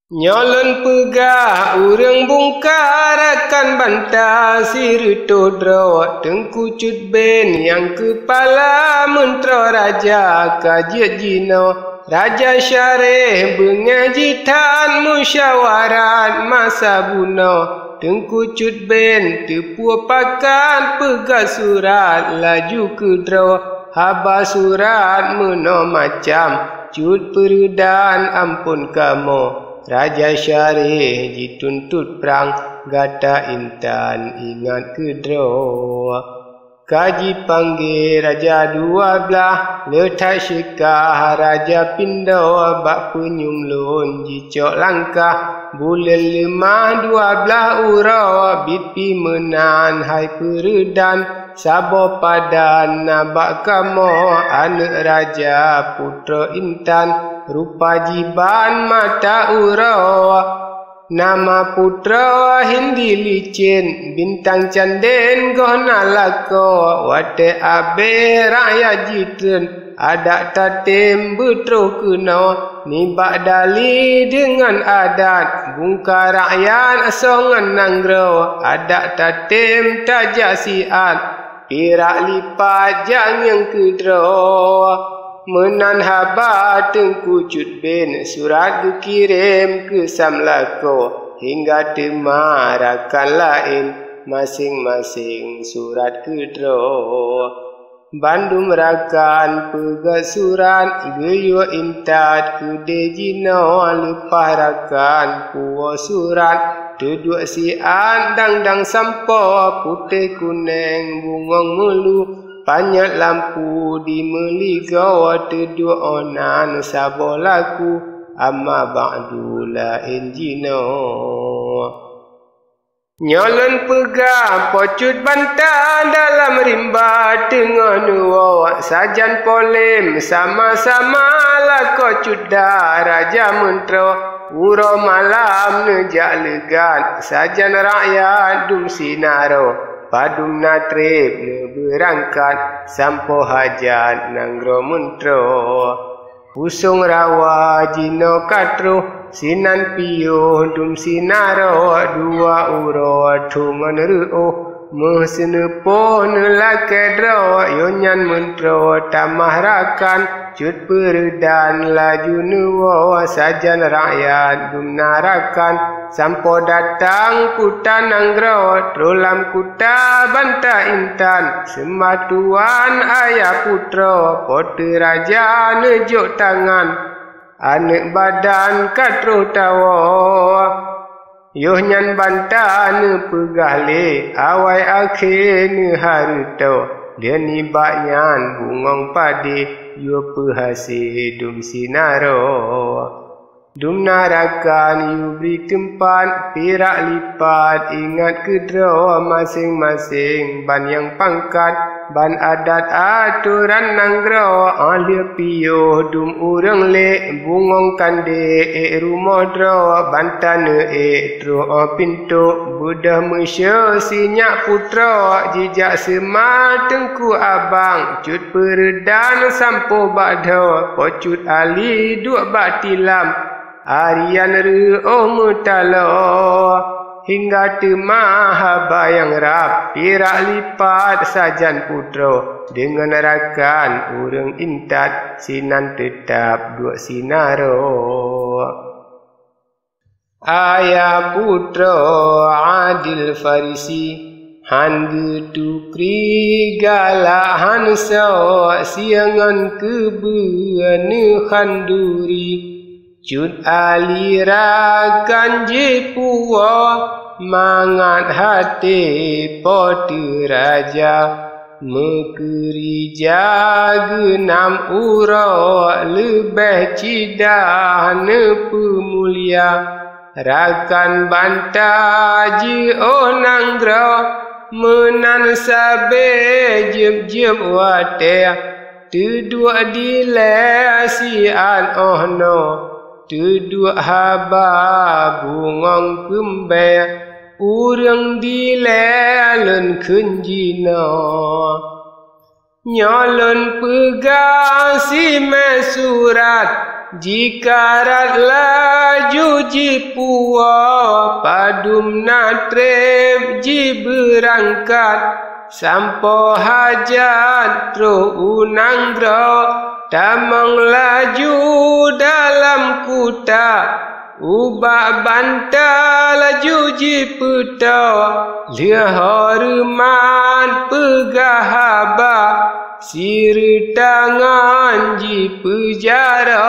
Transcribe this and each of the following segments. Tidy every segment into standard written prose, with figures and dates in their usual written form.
Nyolon pegah urang bungkar akan bantah siruto dro tengku cut ben yang kepala mentera raja kajiat jino raja syarih bengajitan musyawarat masa buno tengku cut ben tepu pakan pegah surat laju ke dro haba surat meno macam cut perudan ampun kamu Raja Syarih dituntut perang gata intan ingat kedro kaji panggil raja 12 letak syekah raja pindo bak penyumlun jicok langkah bulan 5 12 urau bipi menan hai peredan sabo padan nabak kamo anak raja putra intan rupa jiban mata urau nama putra hindi licin bintang canden gona lako wate abe rakyat jitun adak tatim betro kena nibak dali dengan adat bungka rakyat asongan nanggro adak tatim tajasiat pirak lipat jangan kedro menan haba tengku cut ben surat dikirim ke samlako hingga temarakan lain masing-masing surat kedro bandum rakan pegah surat geyo intat kude jino lepah rakan puo surat duduk sian dang sampo putih kuning bungong melu Panjat lampu di meligau teduh onan sabolaku amma ba'du la injino Nyolon pegah pocut bantah dalam rimba tengah nuwa sajan polim sama-sama lako cudda raja mentro uro malam nejak legan sajan rakyat dum sinaro Padum natrib ne berangkat sampo hajat nanggro mentro Usung rawa jino katro sinan piyo dum sinaro dua uro tungan ru'o Mesenepo nelakedro yonyan mentro tamah rakan cut peredan laju nuwo sajan rakyat dum narakan sampo datang kuta nanggro trolam kuta banta intan sematuan ayah putro pote raja nejuk tangan anak badan katro tawo Yoh nyan banta ne pegale awai akhir ne haruto dia ni baknyan bungong pade yo pehasi dum sinaro dum narakan yu beri tempat pirak lipat ingat kedro masing-masing ban yang pangkat ban adat aturan nanggro alia piyo dum urang le bungong kande rumah dro bantane tro pintu budah mesya sinyak putra jijak sema tengku abang cut peredan sampo badho pocut ali duk batilam Arian ru'o mutalo hingga temah bayang rap pirak lipat sajan putro dengan rakan urang intat sinan tetap dua sinaro ayah putro adil farisi han tukri galak hanso siangan kebuan khanduri Cut alirakan jepuwa mangat hati poti raja mekeri jagenam ura lebih cidah ne pemulia rakan bantah ji onanggro menan sabe jem wate tuduk dile sian ohno Tuduk haba bungong kembe urang dilelen kenjina Nyolon pegah si mesurat jika rat laju ji puwa padum natrep ji berangkat sampo hajat tro unanggro tamang laju dalam kuta ubak banta laju ji puta lia hormat pegahaba sir tangan ji pejara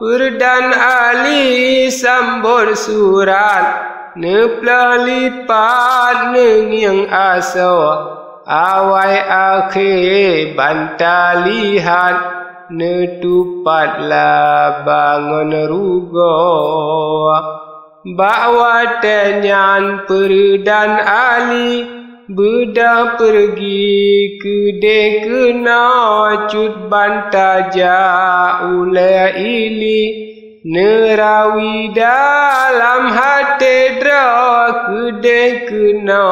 perdan ali sambor surat neplah lipat nengyang aso awai akhir banta lihat netupatlah bangun rugo bawa tenyan perdan ali bedah pergi kedai kena cut bantaja ule ili nerawi dalam hati dra kedai kena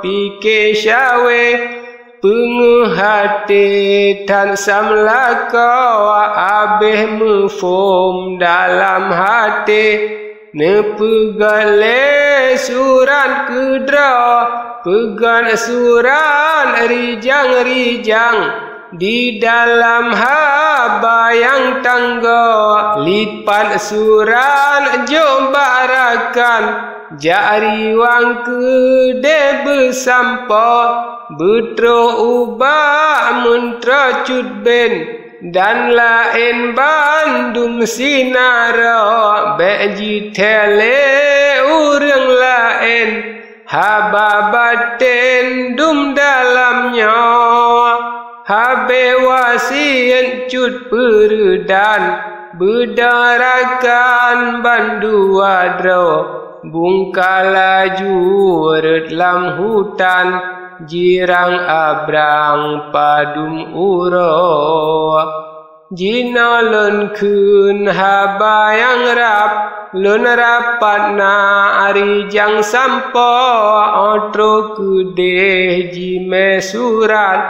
pikir syawe penghati tan samlaka abih mufum dalam hati nepegale surat kedra pegan surat rijang-rijang di dalam habayang tangga lipat surat jombarakan jari wang kedai bersampa betro ubah mentra cut ben dan lain bandum sinara beji tele urang lain haba batin dum dalamnya habe wasiat cut perdan bedarakan bandu wadro bungkala juret lam hutan jirang abrang padum uro jina lun kun habayang rap lun rapat na arijang sampo otro kudeh jime surat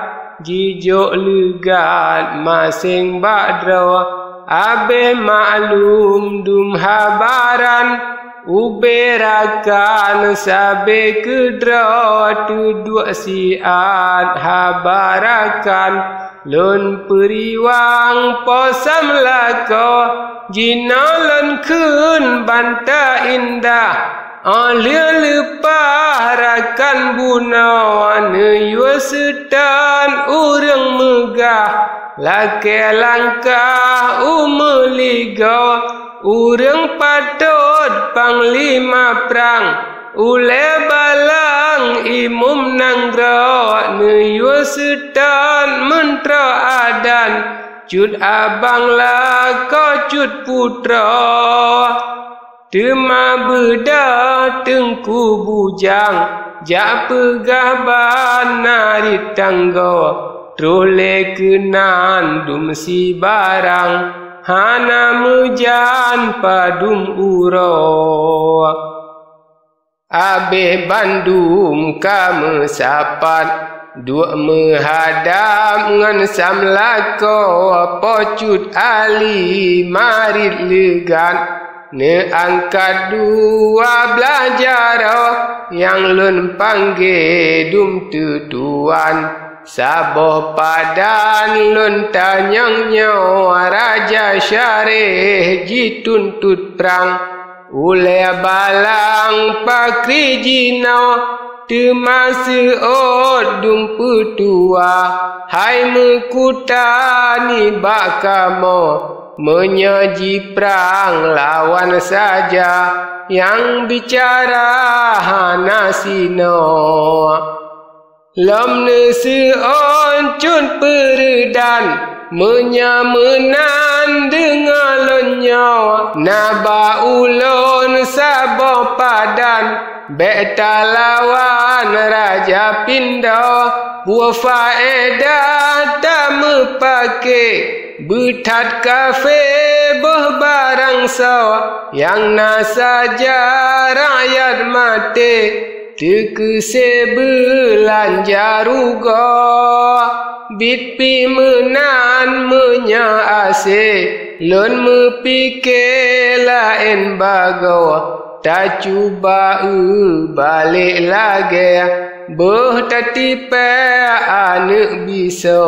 jijok legat masing badro abe maklum dum habaran uberakan sabe kedra tuduk siat habarakan lun periwang posam lako jina lun kun banta indah alia lepah rakan bunawan yusetan urang megah lake langkah umeliga urang patut panglima perang ule balang imum nanggra neyo setan mentra adan cut abang laka cut putra tema beda tengku bujang jak pegah banarit tangga trole kenan dum si barang hana mujan padum uro abe bandum kamu sapat dua menghadap ngan samlako pocut ali marit legan ne angkat dua belajar yang lun panggil dum tutuan saboh padan lun tanyang nyawa raja syarih jituntut perang ule balang pakri jinau temasa odung petua hai mekutani bakamo menyaji perang lawan saja yang bicara hanasino lam nese oncun perdan menyamenan dengan lonyo naba ulon sabo padan beta lawan raja pindo buah faedah tak mepake betat kafe boh barang saw yang nasaja rakyat mati tekese belanja rugo bitpi menan menya ase lun mepikir lain bago tak cuba balik lagi bertatipe anak bisa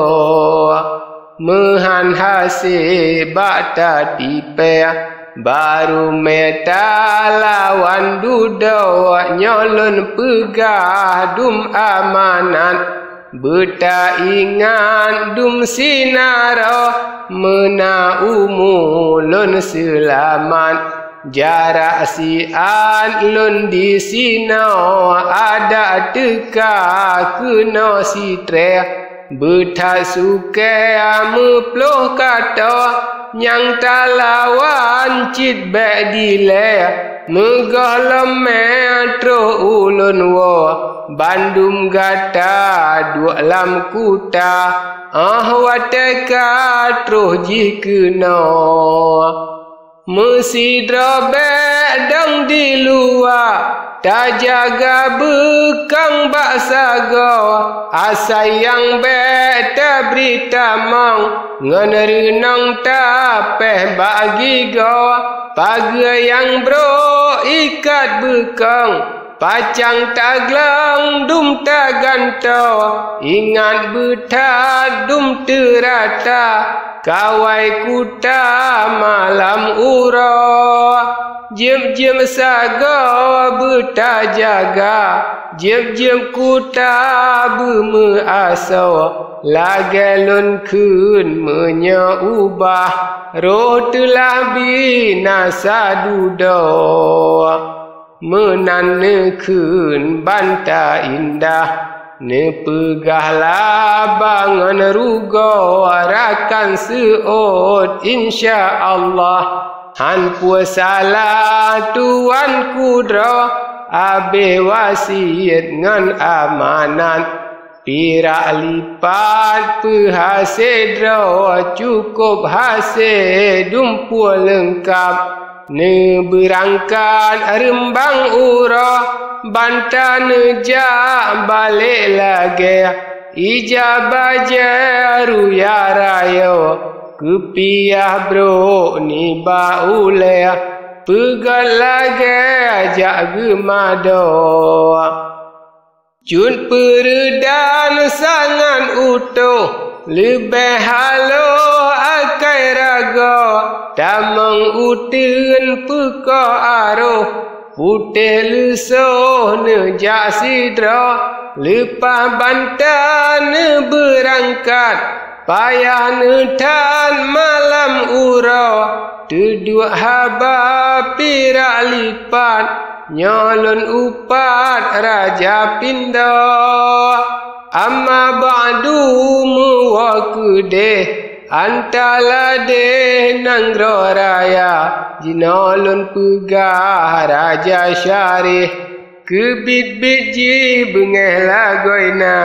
mehan hasil bak tatipe baru meta lawan duduk nyolon pegah dum amanat beta ingat dum sinaro mena umulun selamat jarak sian lun di sino ada teka kena sitre beta suke meploh kata yang talawan cit bek dile megah lemetro ulun wo Bandung gata dua lam kuta wateka troh jikeno mesti drobek dang di luar tak jaga bekang baksago asayang beta berita mang ngenerenang tapeh bagi go pagi yang bro ikat bekang pacang taglang dum taganto ingat betah dum terata kawai kuta malam uro jem sago betah jaga jem kuta beme aso lagelun kun menyeubah roh telah binasa dudo menanekun banta indah nepegahlah bangun rugo rakan seot insya-Allah han puasalah tuan kudro abe wasiat ngan amanat pira lipat pehasedro cukup hasil dumpu lengkap ne berangkat rembang ura banta neja balik lagi ijabah jaru ya rayo kepiah bro ni baule pegat lagi ajak gemado cun peredan sangat utuh lebih halo akai raga tamang utin peka aruh putih lusuh nejak sidra lepas bantan berangkat payah netan malam ura duduk haba pirak lipat nyalon upat raja pindah amma ba'du muwakudeh antala de nangro raya jinalun pegah raja syarih kebit biji bengeh lagoina